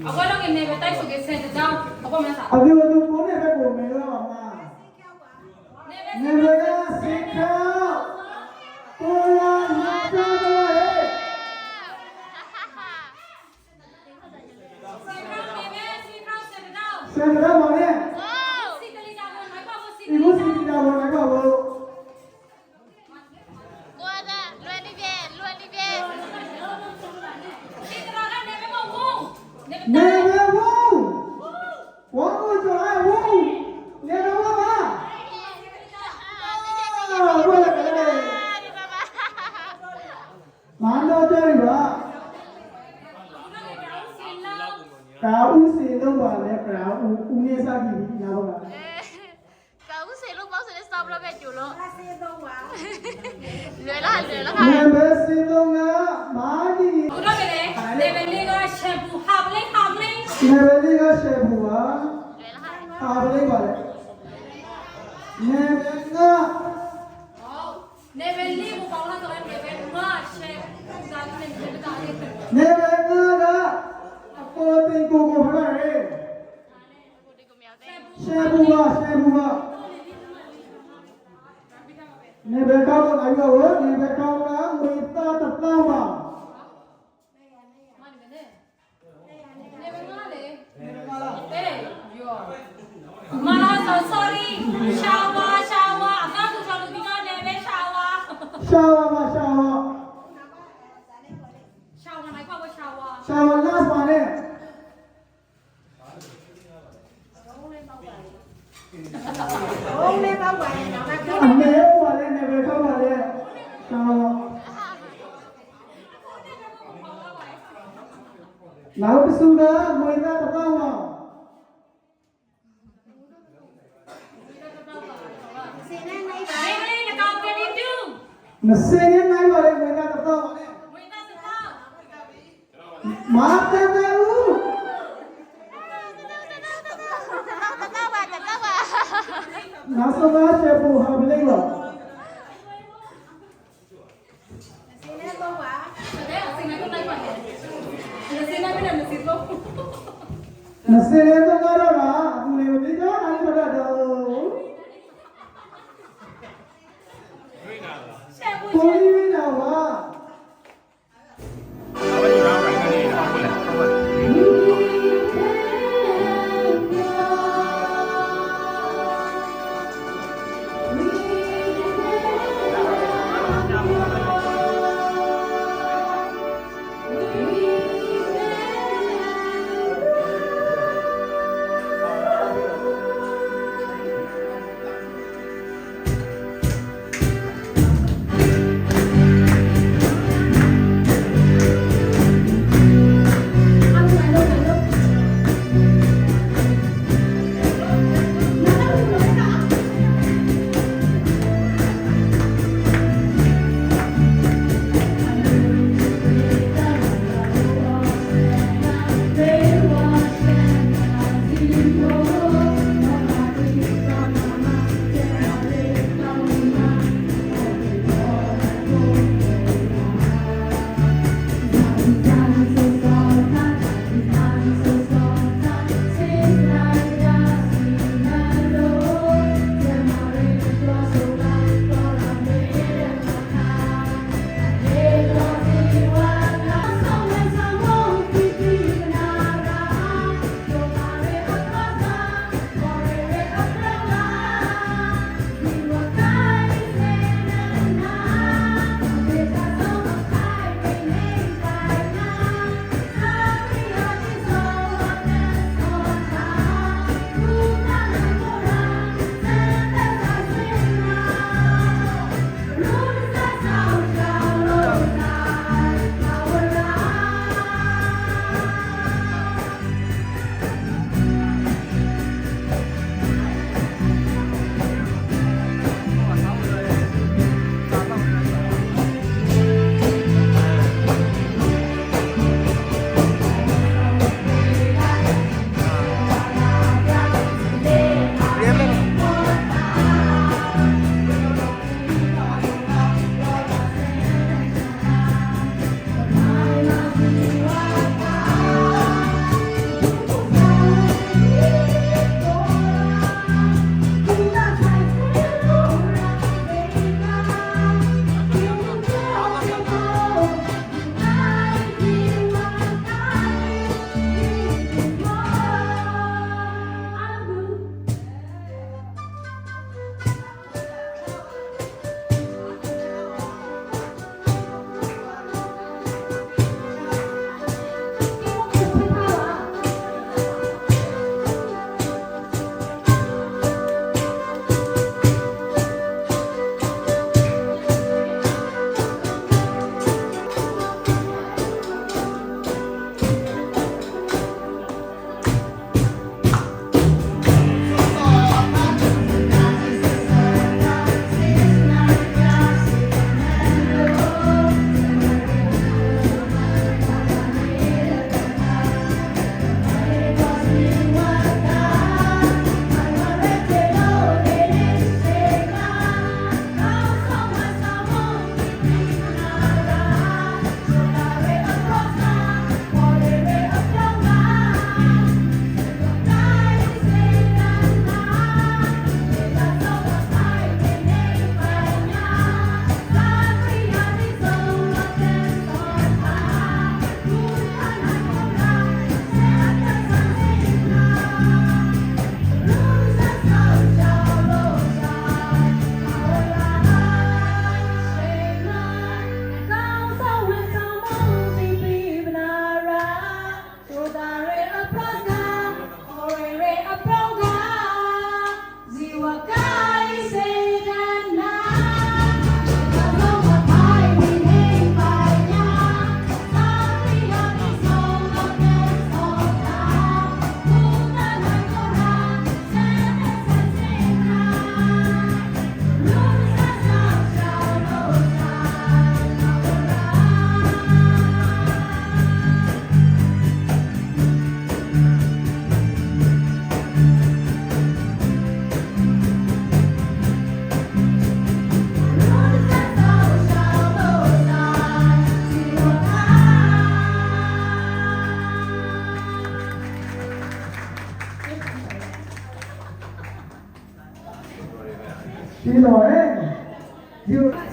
Abuelo que me está eso que se te da, o cómo está. Abuelo tú pones que comer la mamá. Nevega seca. Hola, nada Se te da mamá. Y vos si te da mamá, acabo. Neve wow. Wow cho ai wow. Neve mama. Abuelo que le. Mando chơi ba. Cáo xì đâu mà lẽ cáo nghe sao gì nào ba. Cáo xì lúc bao giờ stop lo về chủ lo. Lười là cả. Neve xì đâu ngã má gì. Udah gede, Neveli ka shampoo, habling. Neveli ka shampoo ba. Habling ba le. Neve nga. Neveli mo pa na to ay Neveli ma shampoo dati na Neveli dati. Neve nga da. Ako tin ko ba re. Shampoo ba. Neve ka ko ayo wo, neve ka ko na muita tatla ba. Mana sorry, shower, agak tu selalu tinggal Neve shower. Shower ba shower. Shower naik apa shower? Shower last ba ne. Ông lên bao quầy nó ra cái Ame ba le neve ka ba le. Shower. Nào bisu da muita tatla ba. xe này này vậy Neveli nak kau ke itu? Nasenya nai ba le muita tatla ba le. Muita tetap. Maaf kan tahu. Nasa ba shampoo habling ba. xe này bao quả Ada sini aku naik mana? Sini aku dah mesti tu. Nasenya to ngara ba. Aku le di ja nai ba da do. Shampoo. Poli ni na ba. တော်တယ်ဒီ ဒီ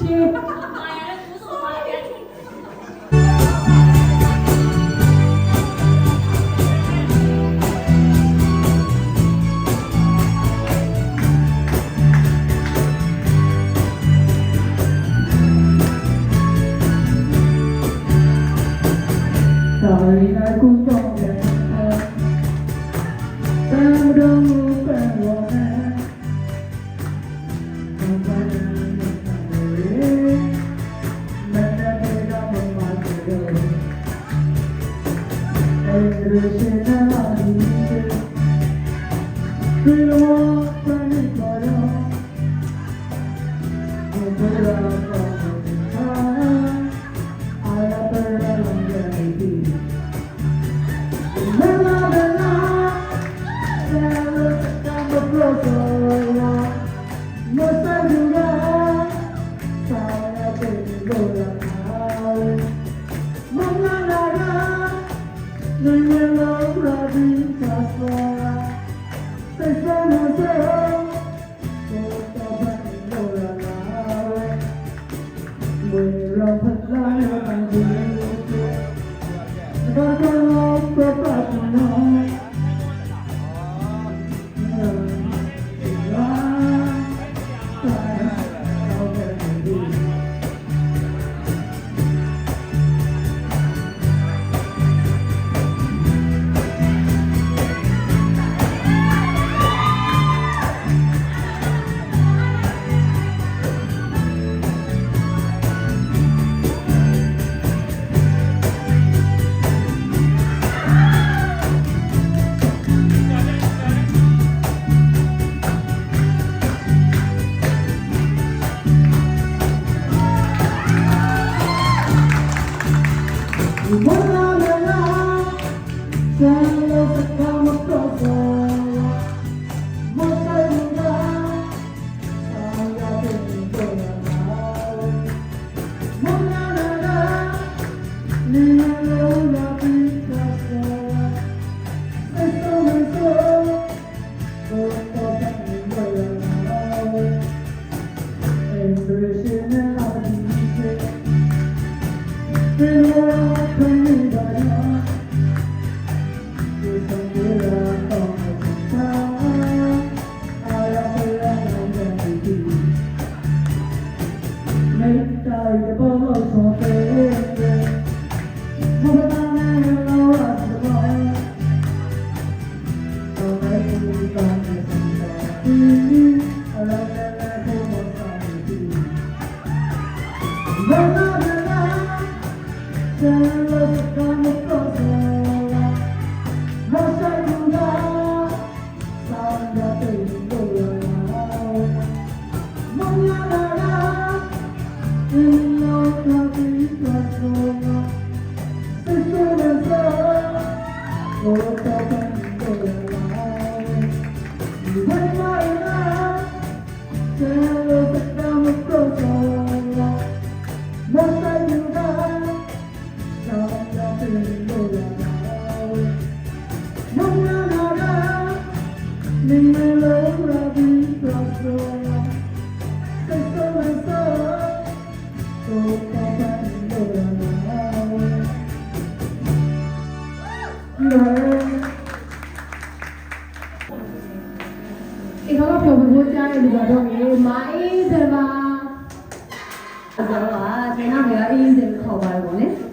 ရှင် မာယာနဲ့ကူးဆုံးသွားတယ် တာရီနာကူပေါင်းတယ်တမ်းတော်မူပန်ရောနဲ့ဘာသာရေးမန္တလေးကမမတို့အဲဒီရှင်နာဒီဒီလိုပန်ပေါ်တော့ဘယ်လိုလုပ်အားရပါတော့တယ်ဒီ Bella bella, bella, tanto profondo, non sai giura, sai che vola mai, ma la la, non me lo vita sola, se sono solo, tutto bene vola mai, voglio parlare con te. 이거 별로 짜는 누가 더니 많이 들어봐. 아, 제가 내가 인생 커봐요네.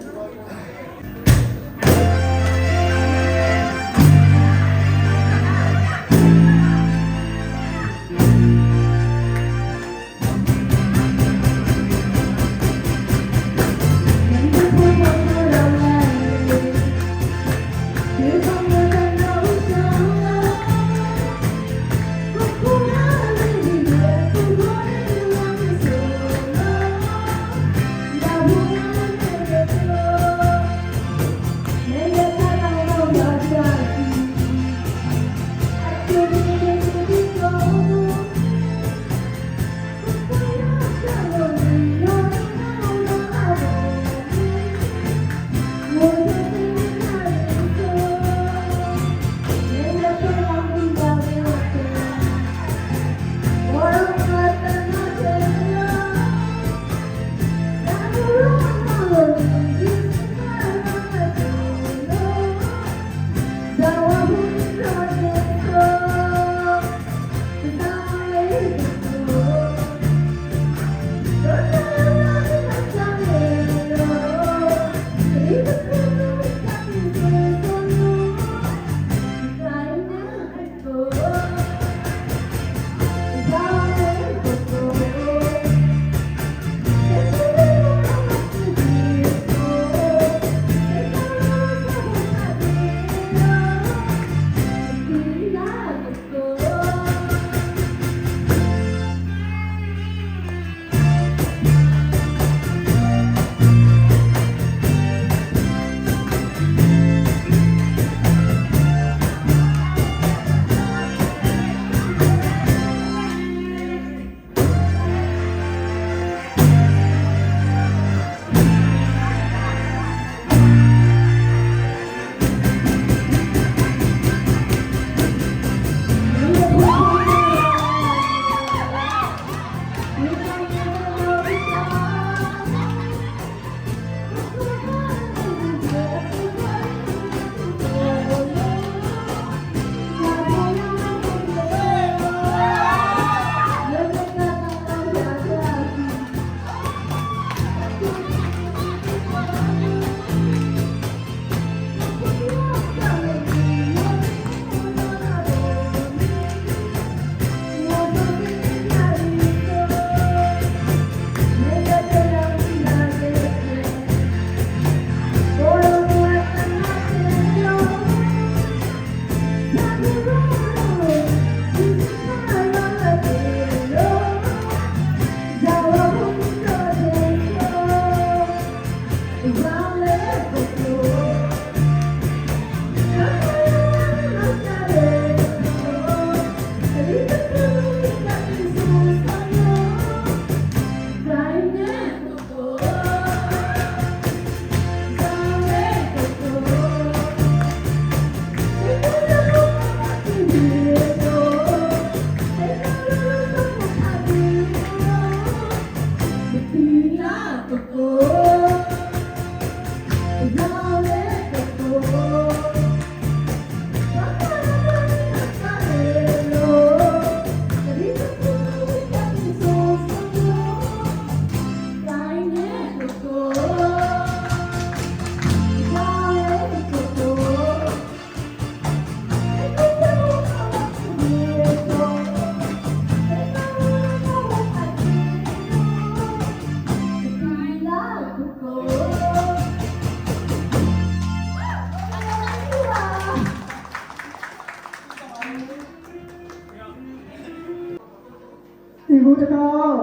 ဘူးတကောင်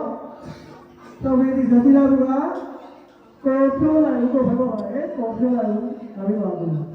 တော်ဝေးဒီဇတိလာဘူးကကိုပြောလာဘူးကိုဘယ်တော့လဲကိုပြောလာဘူးဒါပြီးပါဘူး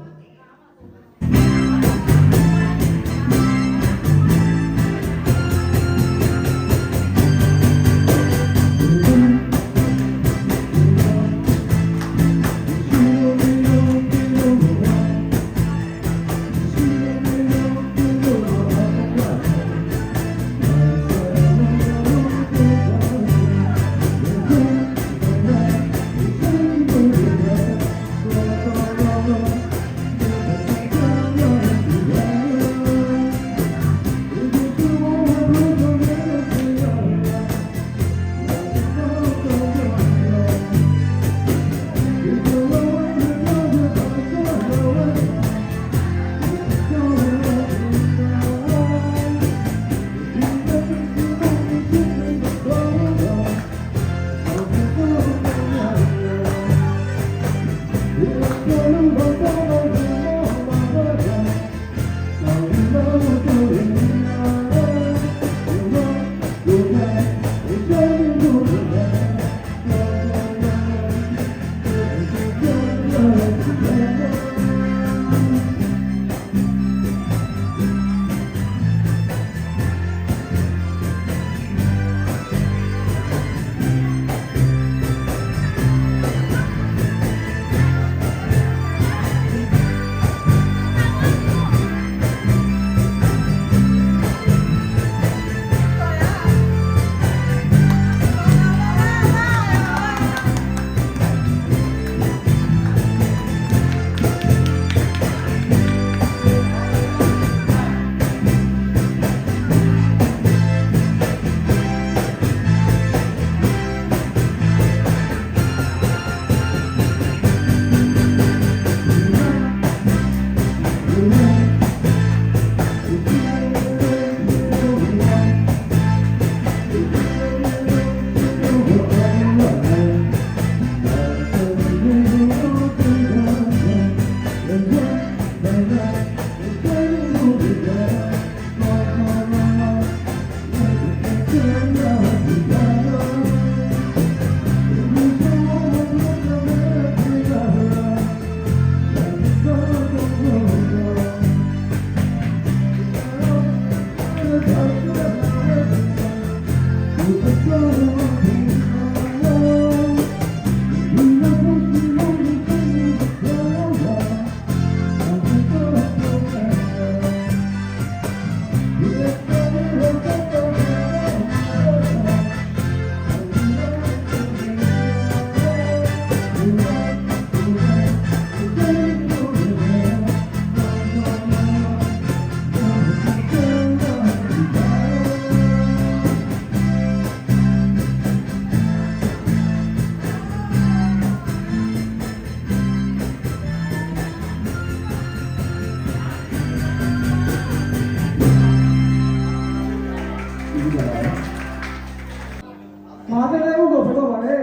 မာတဲ့လည်းဥကိုဘယ်တော့ပါလဲ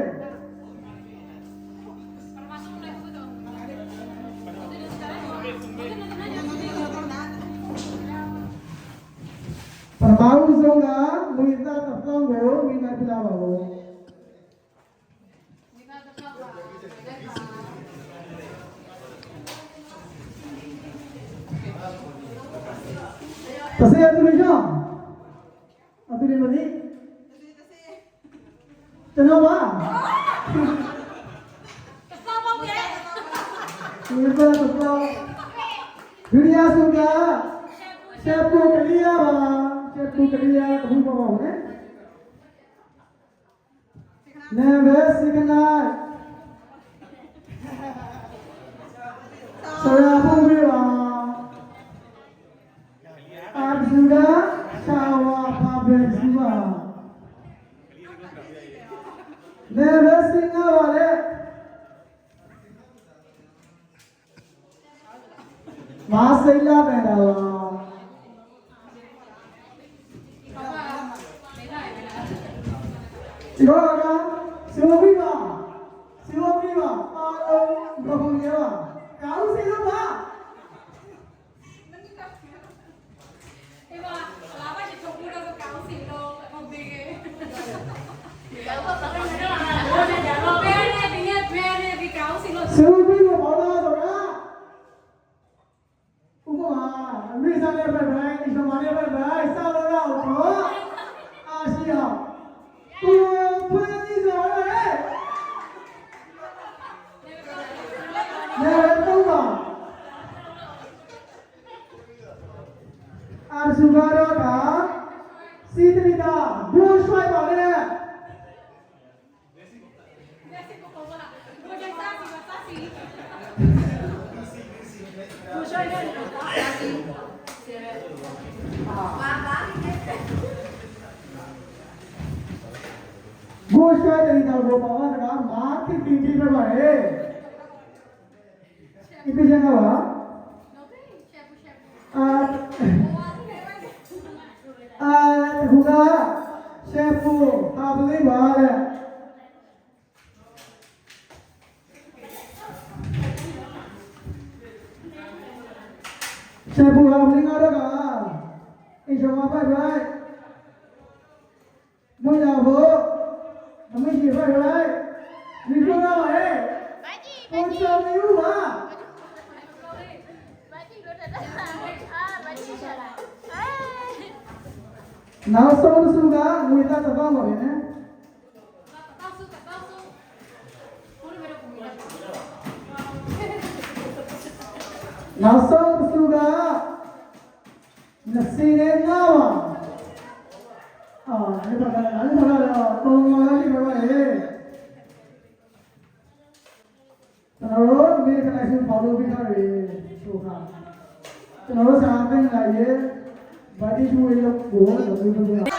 ပမာဥဆုံးကလူသားတစ်ပေါင်းကိုမိနိုင်ပြလာပါဘူးတစရသူရအောင်အတူတူမလေးကျွန်တော်ပါစားပါဦးရဲ့ ဒီကတော့ဒုတိယဆုံးကရှက်ပူကလေးရပါရှက်ပူကလေးရအခုပေါ့ပါဦးနဲ့နာမည်စကနာဆရာဘုရားပါအာဇူရာရှာဝါပါပဲစီပါနေရစင်ကားပါလေမာစိလာပဲတော့ဒီတော့ကစီဝပြီးပါအားလုံးဘုံရပါကောင်းစီလို့ပါ ဒီမှာလာပါချင်ထုတ်ပြီးတော့ကောင်းစီလို့ပုံသေးတယ် ဖွင့်ကြည့်စောလေနေတော့ပါအာစုဘာတော့ကစီတရီတာဘူရွှိုက်ပါလေ ဘူရွှိုက်တယ်တော့ဘောပါကမာတိတိတိပဲပါလေဒီပြချင်ကပါခုကရှက်ဖူဟာပလေးပါလေရှက်ဖူဟာပလေးကတော့ကအရှောမှာပိုက်ပိုက်မွေးရဖို့အမေကြီးပိုက်ပိုက်ဒီလိုတော့ဟဲ့ မကြီးမ ကို ကြီး ကျော်မျိုးပါ မကြီးလို့တက်တာအာမကြီးရှာလာအဲ နောက်ဆုံးစုကငွေသားတစ်ပေါက်ပါပဲနော်နောက်ဆုံးစုက25ပါအဲ့ဒါတော့ပုံမှန်လေးပဲပါလေကျွန်တော်တို့ဒီကနေ့ဆုံး follow ပေးထားတယ်ဆိုခါကျွန်တော်တို့စာအုပ်တင်လာရဲ့ဘာတိကျွေးလို့ကိုယ်တို့ပြောပြ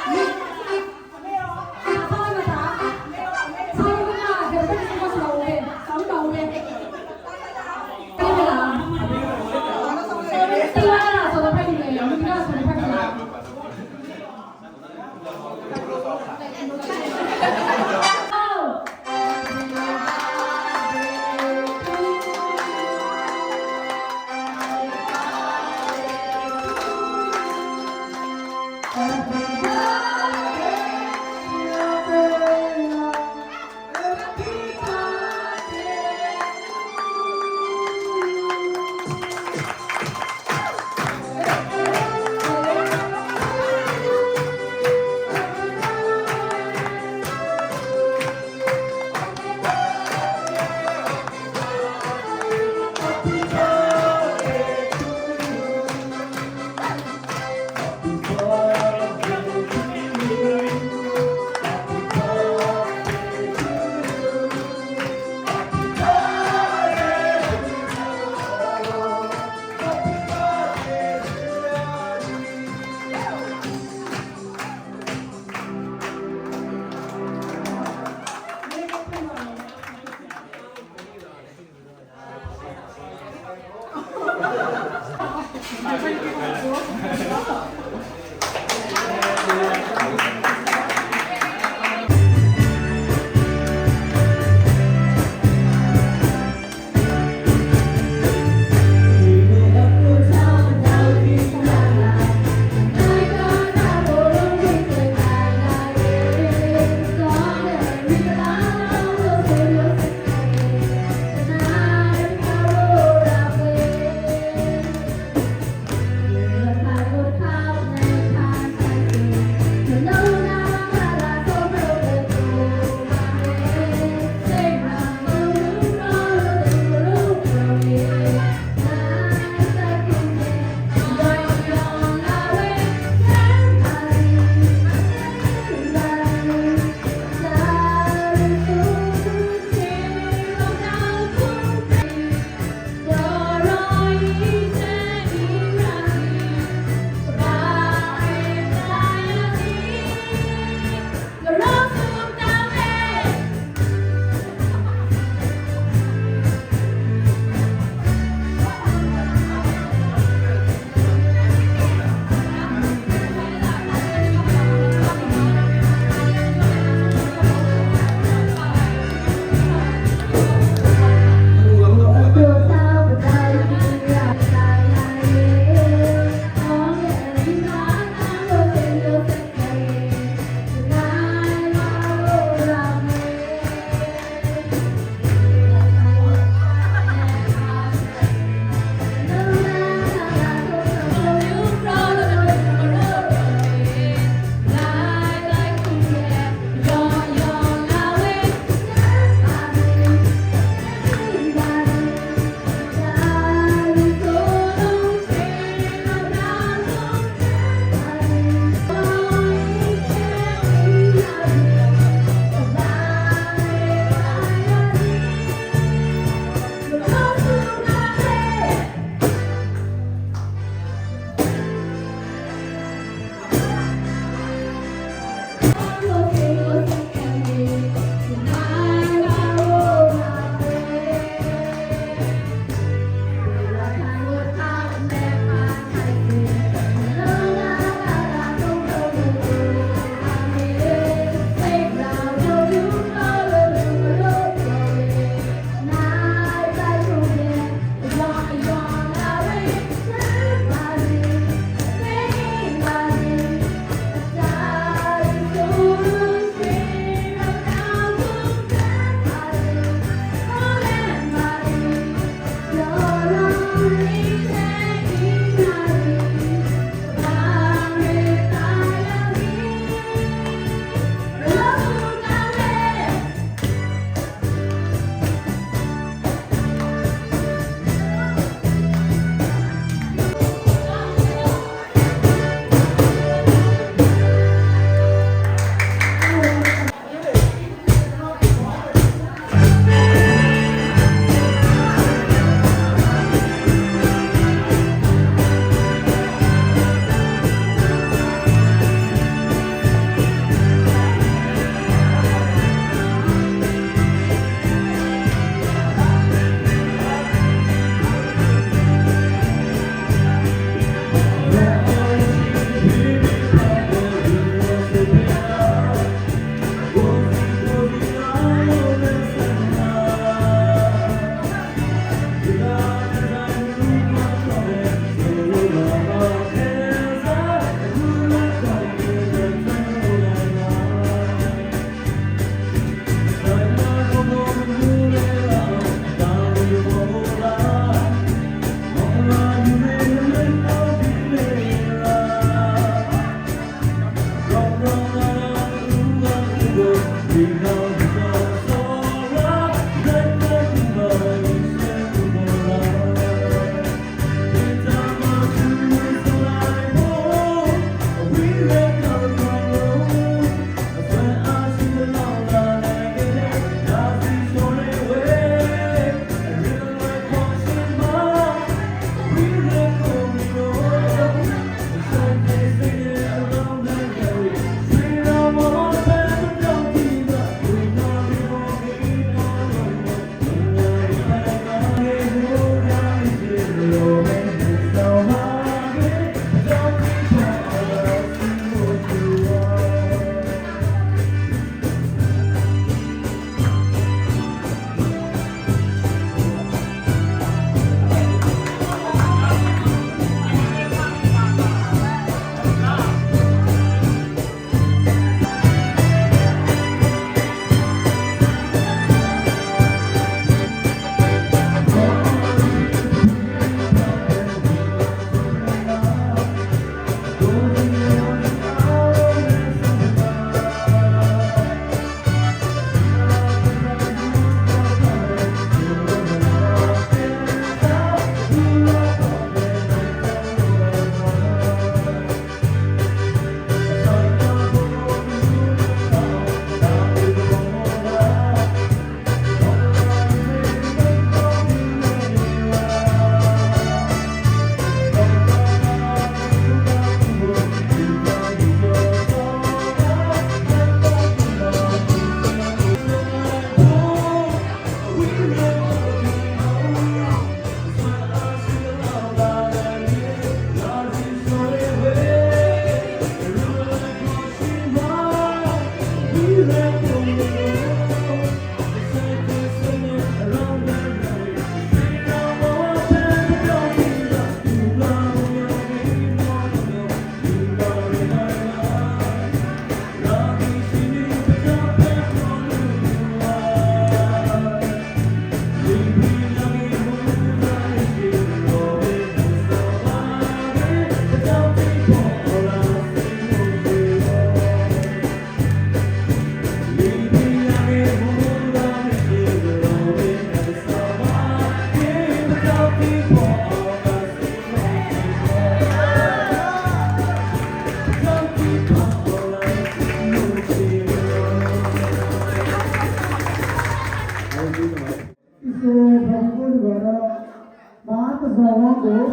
Happy birthday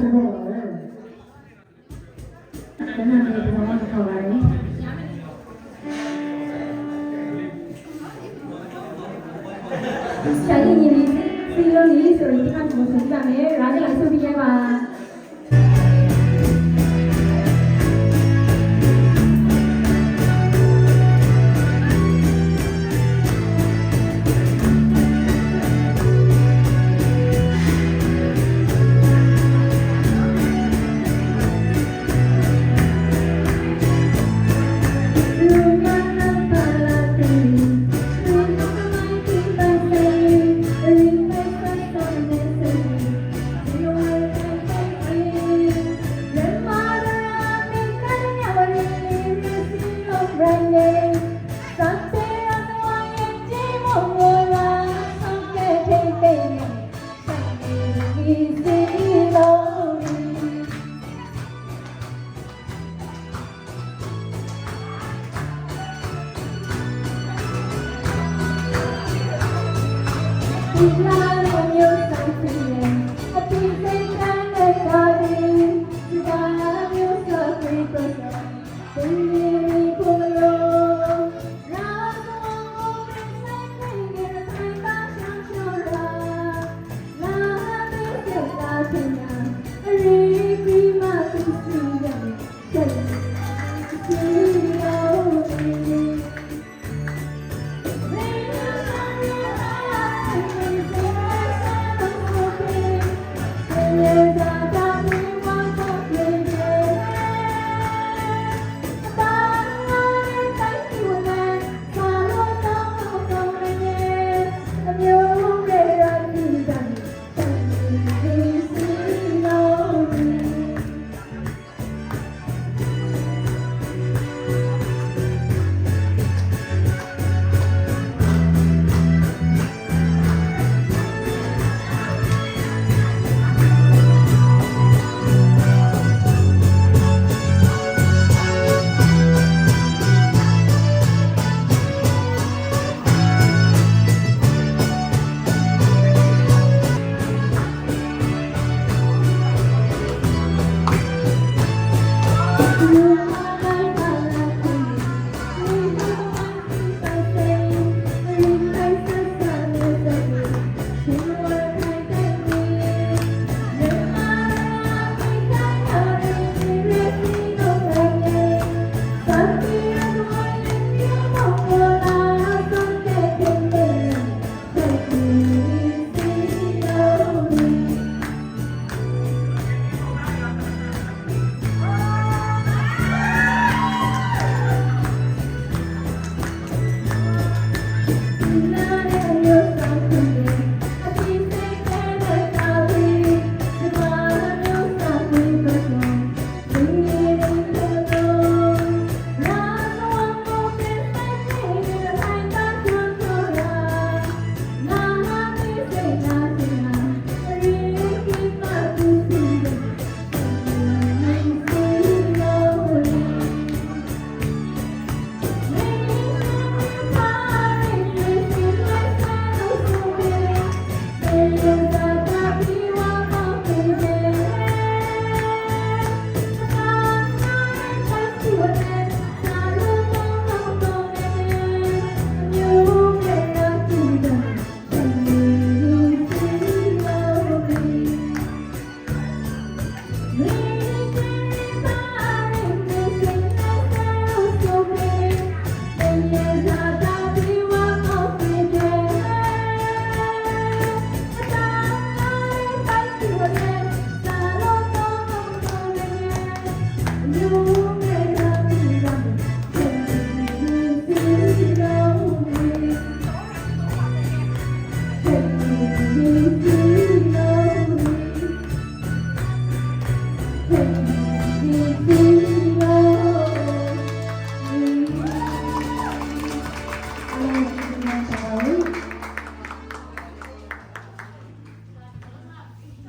တင်တော့ပါလေ ခဏလေးဒီမှာခေါ်ပါတယ်ဆရာကြီးညီလေးစီလိုလေးဆိုရင်ဒီကမှမဆုံးကြမယ်ရာဇလိုက်ဆိုပြရဲပါ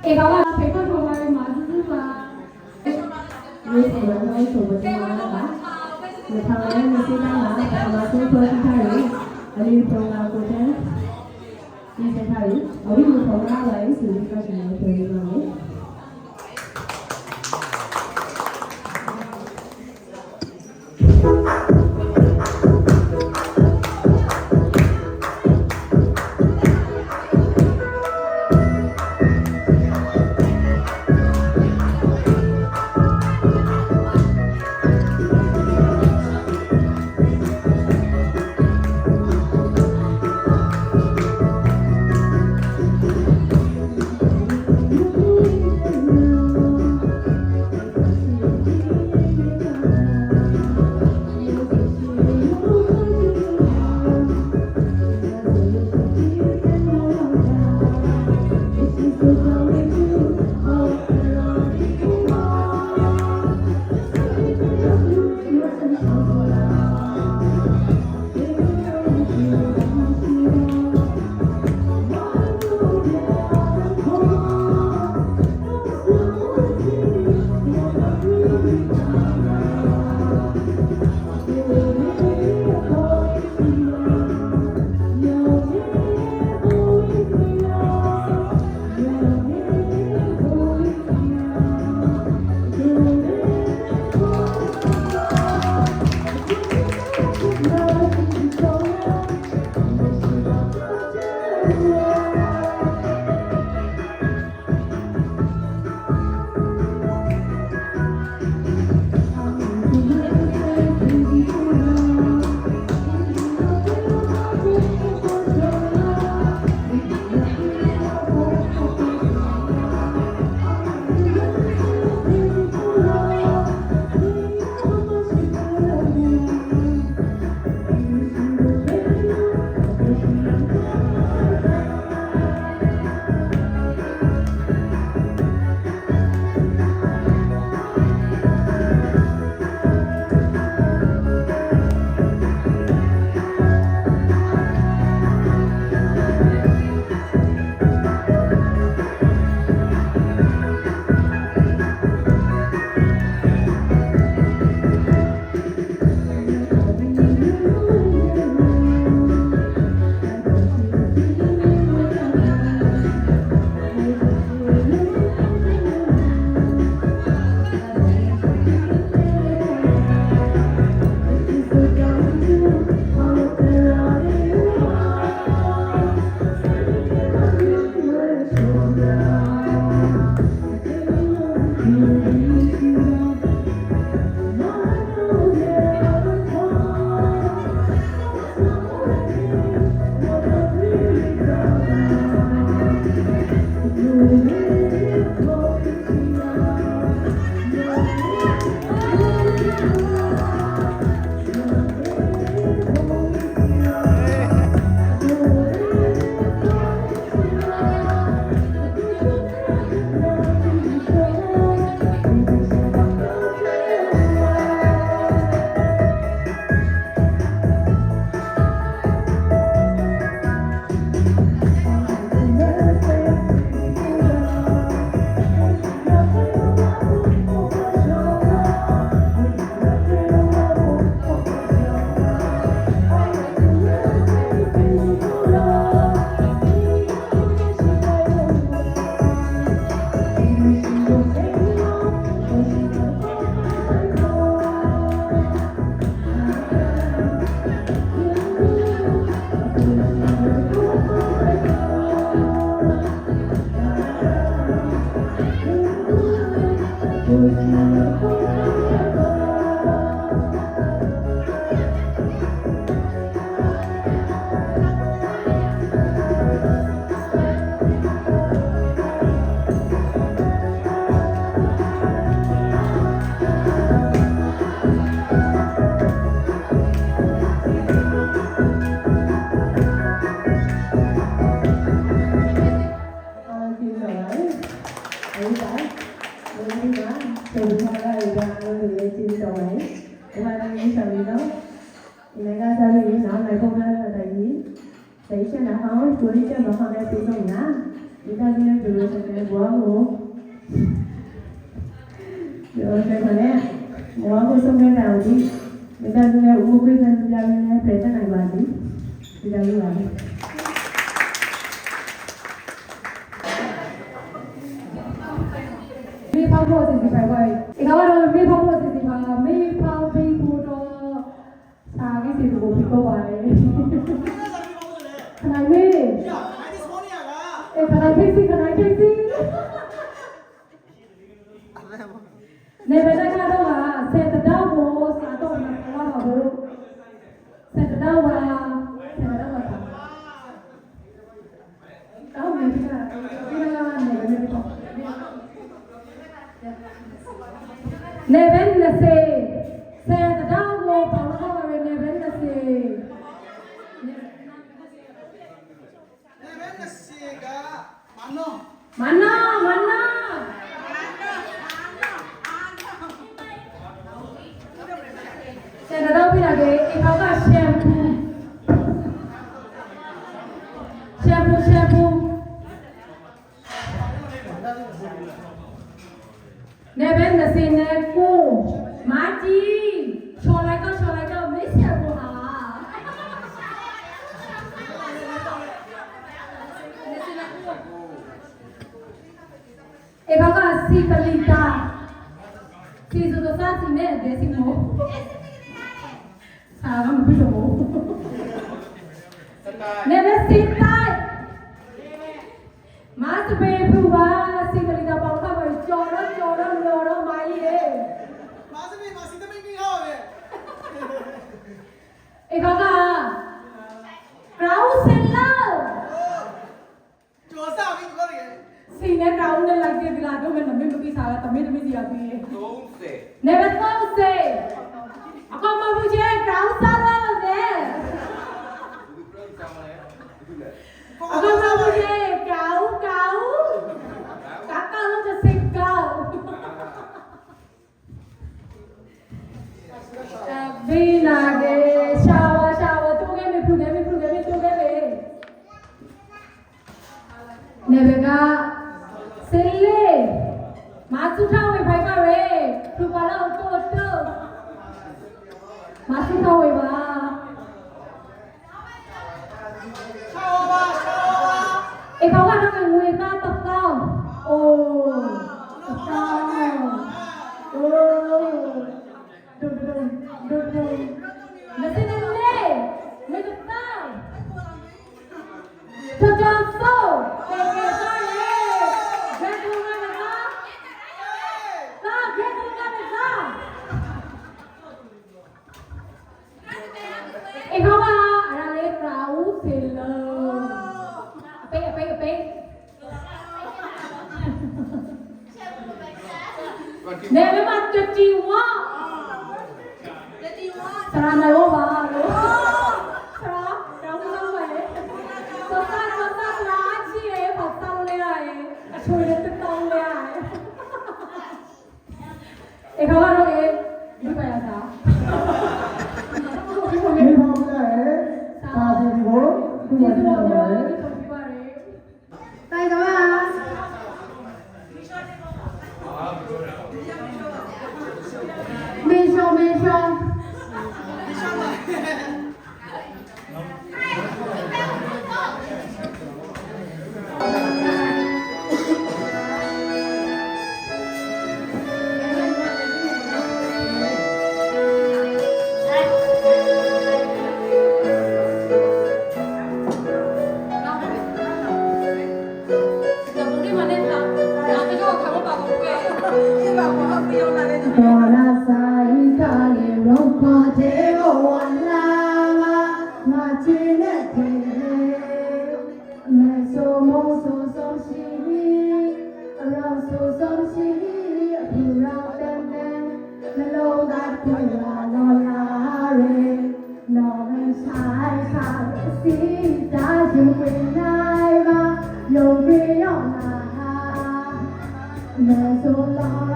给爸爸陪伴爸爸的马子是吧？你喜欢那一首不听吗？你唱来你现在拿爸爸说说去看人，你从哪过去？你先看人，我们从哪来？是一个什么推吗？等一下然后国立这么放在背诵呢你看今天比如说在国母有谁可能我会送给大家你看今天我会跟家人来陪着来玩的比较有玩的没泡沫自己拍过一个晚上没泡沫自己拍没泡被哭着啥个事都不够玩ขนาดนี้ขนาดที่สี่ขนาดที่สี่ในเวลาการว่าเสร็จดาวโบสาธุนะว่าเราดูเสร็จดาวว่าเสร็จดาวว่าเอาไม่ได้ไม่ได้ไม่ได้ในเวลาเสร็จดาวโบปาล์มก็ในเวลาเสMana Saya dah tahu bila ke ikau kan shampoo Neben nasi neku mati Sholai ke mesti aku ha एक आगा सी कलिता सी जो तो साथ में देसी मो सारा मुझे जो ने वे सीता मास पे पुआ सी कलिता पाउका भाई चोरो माई है मासी तो नहीं हो रे एक आगा क्राउसेला जोसा अभी कर गए सीने क्राउन ने लग के दिला दो मैं नम्मी मुकी सारा तमिल में दिया भी है नेवर कौन से आपको मां मुझे क्राउन सारा दे आपको मां मुझे काऊ काका लोग जो सिक्काओ बिना के शावा तू के मैं नेवेगा Sele, masuk tahu ibu ibu re, tu bala auto, masuk tahu ibu. Ibu kan nak ngui kan tak tahu, oh, tak tahu, oh, duduk, nasi nene, mereka tahu, cocok so, Neve mat keciwa. Sarang nawa ba? Sarang, kamu tahu ni? Sosa lagi pasal le ay. Asoy le tahu le ay. Ikaw ano di ba yata? Ini mau kaya? Tadi dulu, tu masih ada. Tay ka ba? Mesho. Hãy subscribe cho kênh Ghiền Mì Gõ Để không bỏ lỡ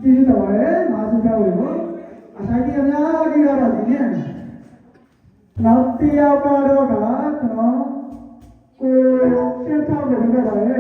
ဒီတော့လည်းမာစုပြောဝင်ပေါ့အတိုင်းကြီးအများကြီးကတော့ဒီနေ့နောက်တရားပါတော့ကကျွန်တော်ကိုရှင်းထောက်လို့ပြောပါလေ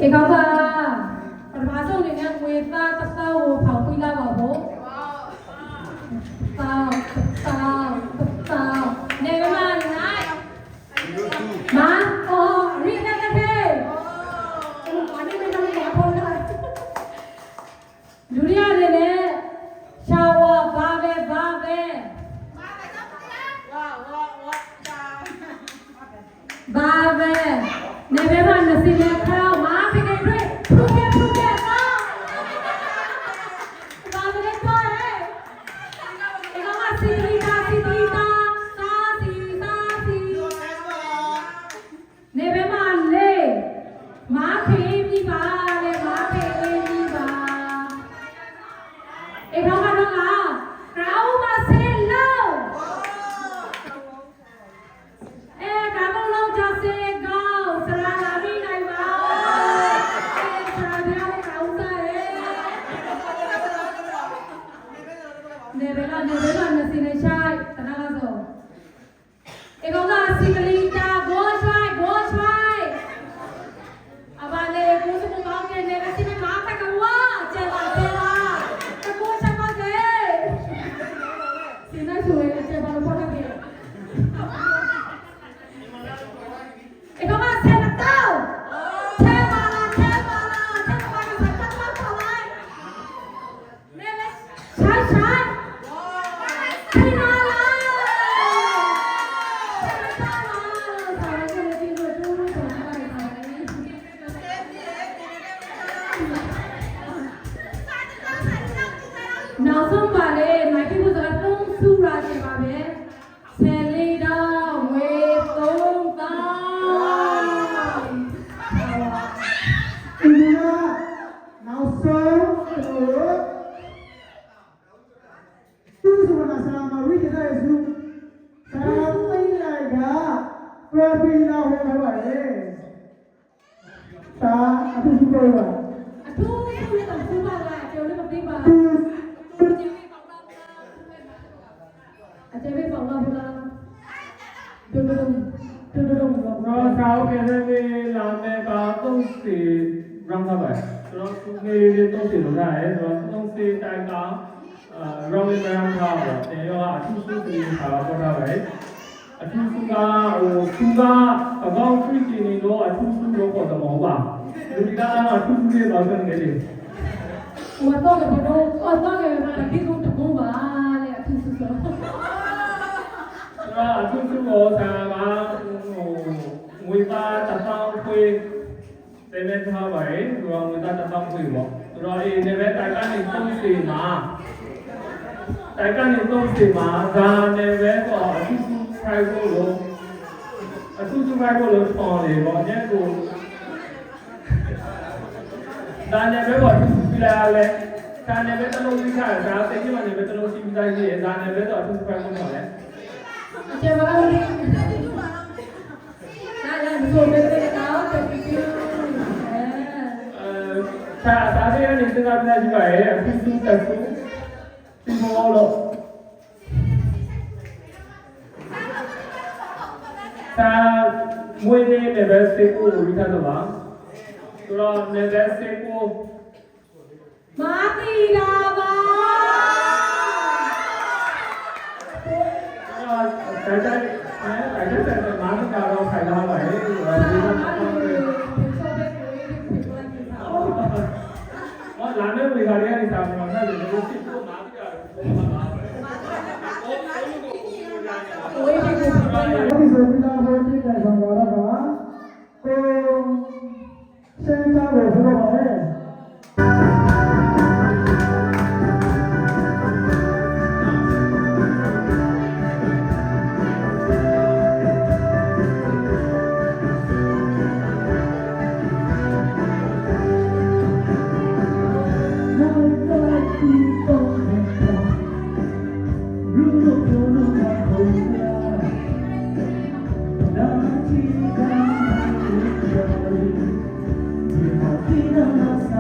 ဒီကောင်ကပထမဆုံးအနေနဲ့ဝေသားတစ်သောင်းကိုဖောက်ပြီးလာပါဖို့တောင်းနေမနိုင်မာအော်ရိနကတဲ့ဘာနေမနိုင်ရဖို့လားလူရရတယ်နဲ့ရှာဝါဘာပဲဘာပဲနေဘဲမှာနစီနဲ့ခေါင်းမာဖိနေတွေ့ဖူးခဲ့ကောဘာပဲတော့ဟဲ့ဒီကောင်ကစီတီတာနေဘဲမှာလေမာဖေးပြီးပါလေမာဖေးပြီးပါဒီကောင်ကတော့ကောင်းမစဲလို့ကာမလုံးကြစေကောင်းစရာလာပြီးနိုင်ပါစရာပြားလေးကောင်းစားရဲ့နေဘဲကနစီနေရှိုက်တနာလာဆိုဒီကောင်ကစီကလီတာဂိုးချိုင်းအဘာလေကိုစမကောင်းနေဘဲစီမမာဖက်ကဝါကျန်လာတယ်လားတကိုးချက်ပါစေစီနေဆိုရင်ကျန်ပါလို့ပေါ်တယ်ဒီကောင်ကဆယ်တော့ချဲပါလားဆက်တော့ပါလိုက်နေလေဆိုင်ခိနာလာနောက်ဆုံးပါလေမိုက်ပြီးဖို့ဆိုတာသုံးစုရာချင်ပါပဲဆယ်လေးတော့ဝေ3တောင်းဒီကနောက်ဆုံးသူစုနာဆာမရိကတဲ့စုဆာသိလိုက်ကပရပီလာဟောပါလေသာအထူးစုပြောပါ အထူးစုရတော့စုပါလားပြောလို့မသိပါအတေဘေပေါလာဘလာဒုဒုเราชาวเกษตรลาเมกาต้องสีรังทับไปเราทุกนี้ต้องสีตรงไหนเราต้องสีใจกลางเราไม่ไปรังทับแต่ว่าทุกสิ่งที่หาก็ได้ไปทุกสิ่งก็ทุกก็ต้องคุยกันนี่ก็ทุกสิ่งเราก็ต้องมองว่าดูดีนะทุกสิ่งเราเป็นไงดีว่าต้องกับเราต้องกับที่คุณจะมองว่าเลยทุกสิ่งเราทุกสิ่งเราจะมาငွေသား1000ခွေတဲမဲ့ထားပါရဲ့သူကငွေသား1000ခွေပေါ့သူတော့အေးနေပဲတိုက်ကနေ30မှာတိုက်ကနေ30မှာဒါနေပဲတော့အထူးဖိုင်ဖို့လို့ပေါ်နေပေါ့ညကိုဒါနေပဲပေါ့သူပြလာလဲဒါနေပဲတလုံးကြီးခါဒါသိချင်မှနေပဲတလုံးစီးပြီးသားကြီးဒါနေပဲတော့အထူးဖိုင်ဖို့တော့လဲကျေပါလို့ဆိုမဲ့တဲ့တော့တပီးဒါတွေကနေစဉ်းစားပြကြည့်ပါရဲ့အဖြစ်စုတက်စုဒီမောလို့ဒါမွေးနေ့နဲ့ပဲစေကိုဝိသတော့ပါဆိုတော့လည်းပဲစေကိုမာတီလာပါတိုက်မာတီကတော့ခိုင်လာပါရဲ့ဒီမှာလာမယ့်ဝေကာရီကနေစာပြောတာလည်းဒီစစ်ကိုမာတီကတော့ပါပါဝေးပြီးပြန်လာဒီဆိုပြီးတော့ဒီတဲ့ဆောင်တော်တော့ကိုစင်တာကိုပြောပါမယ်Tina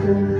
။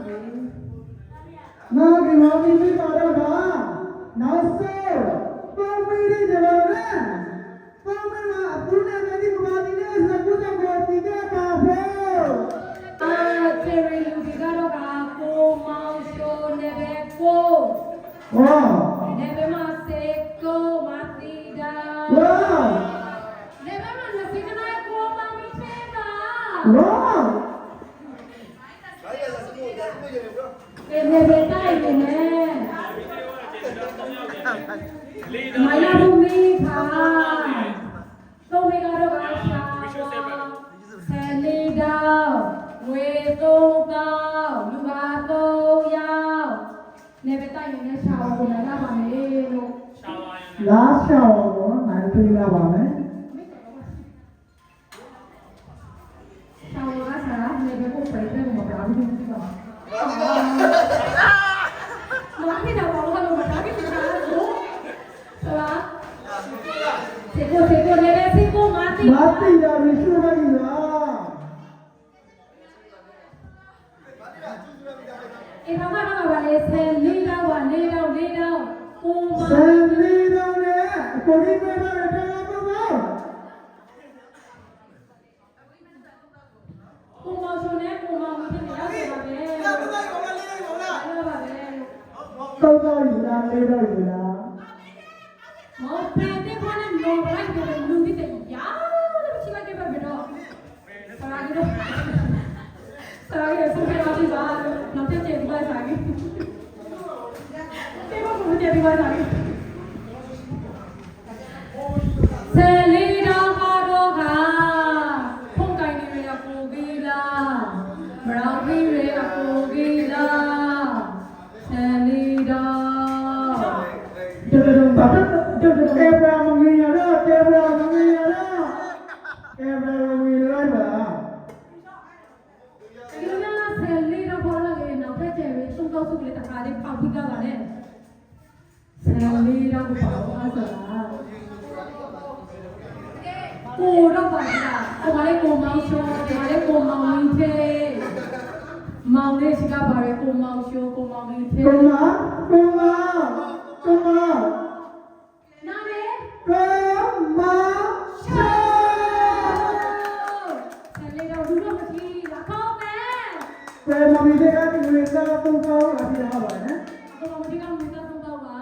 နာကီမောင်ကြီးပြီးပါတော့ကနောက်ဆုံးပုံမီဒီကြပါနဲ့ပုံမီမှာအခုနဲ့ဒီကဘာဒီနဲ့စကူတဲ့ကိုတီကတာဖို့ချယ်ရီလူဒီကတော့ကကိုမောင်ရှိုးနေပဲကို ဝါ နေပဲမစေကိုမတီတာ ဝါ နေပဲမနစီကနာကိုမောင်မီချေတာ ဝါ နေပဲတိုင်းနေမယာဘူမီခါသုံးမိကတော့ကရှာဆယ်လီတောင်းဝေသုံးတောင်းလူပါသုံးယောက်နေပဲတိုင်းနေရှာကိုလာပါမယ်လို့ လာရှောင်းတော့နိုင်ပြေးလာပါမယ် ရှာကစားနေပဲကိုဖိတ်တယ်မပြောဘူးဒီကမာမီတော့ဘာလို့မတားကြည့်ချာလို့ဆိုတာစေကိုနေပဲစေကိုမာတီ မာတီတာရရှိပါလိမ့်လား အေးဘာမှတော့ပါလေဆယ်လေးတော့ပါလေးတော့ကိုမ ဆယ်လီတော့နဲ့အကိုကြီးပဲတော့တော်တော်ပါ ကိုမောင်ဆိုနေကိုမောင်မဖြစ်နေရောက်ပါပဲရောက်ပါပဲ တော့တော့ယူလာလေးတော့ယူလာ မောင်ဖန်တဲ့ခေါင်းနဲ့မောင်လိုက်တယ်လူကြီးတဲ့ရာလို့ချိလိုက်ခဲ့ပါတော့ဆရာကြီးတော့ဆိုပြတော့ဒီပါနောက်တဲ့ဒီပါစားကြီးဒီပါဘုရားဒီပါစားကြီးဆယ်လေးတော့ကတော့ကဖုန်ကိုင်းနေရကိုကြီးလားမရောကြီးရအကိုကြီးလားဆယ်လေးတော့ ကေဗရာမငင်းရတော့ကေဗရာမငင်းရတော့ကေဗရာမငင်းရတော့ ဒီလိုများဆယ်လေးတော့ခေါ်လာလေနောက်တဲ့ကျယ်ပြီးသုံးတော့စုကလေးတခါလေးပေါက်ပြီးကြတာလေဆယ်လေးတော့ပေါက်သွားဆိုတာကိုတော့ပါလားကိုမလေးကိုမောင်ရှိုးဒီမလေးကိုမောင်မင်းသေးမောင်လေးရှိကပါလေကိုမောင်ရှိုးကိုမောင်မင်းသေး ကုမာကုမာကုမာ နားလေ ကုမာရှာ ဆယ်လေးတော့လူတော့မရှိလာခေါင်းမယ် ပေမမီတဲ့ကဒီလိုစားတော့ကောင်းအပြားပါနဲ့ ကိုမောင်ဒီကမင်းသားသုံးတော့ပါ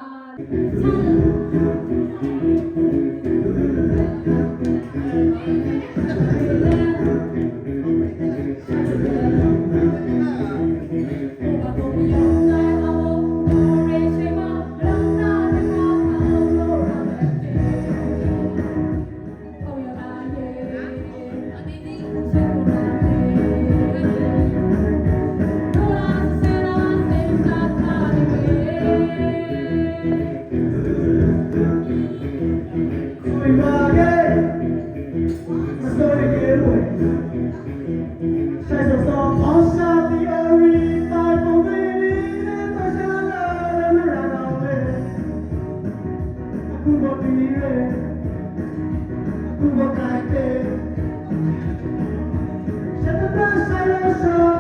Shut the door, silence.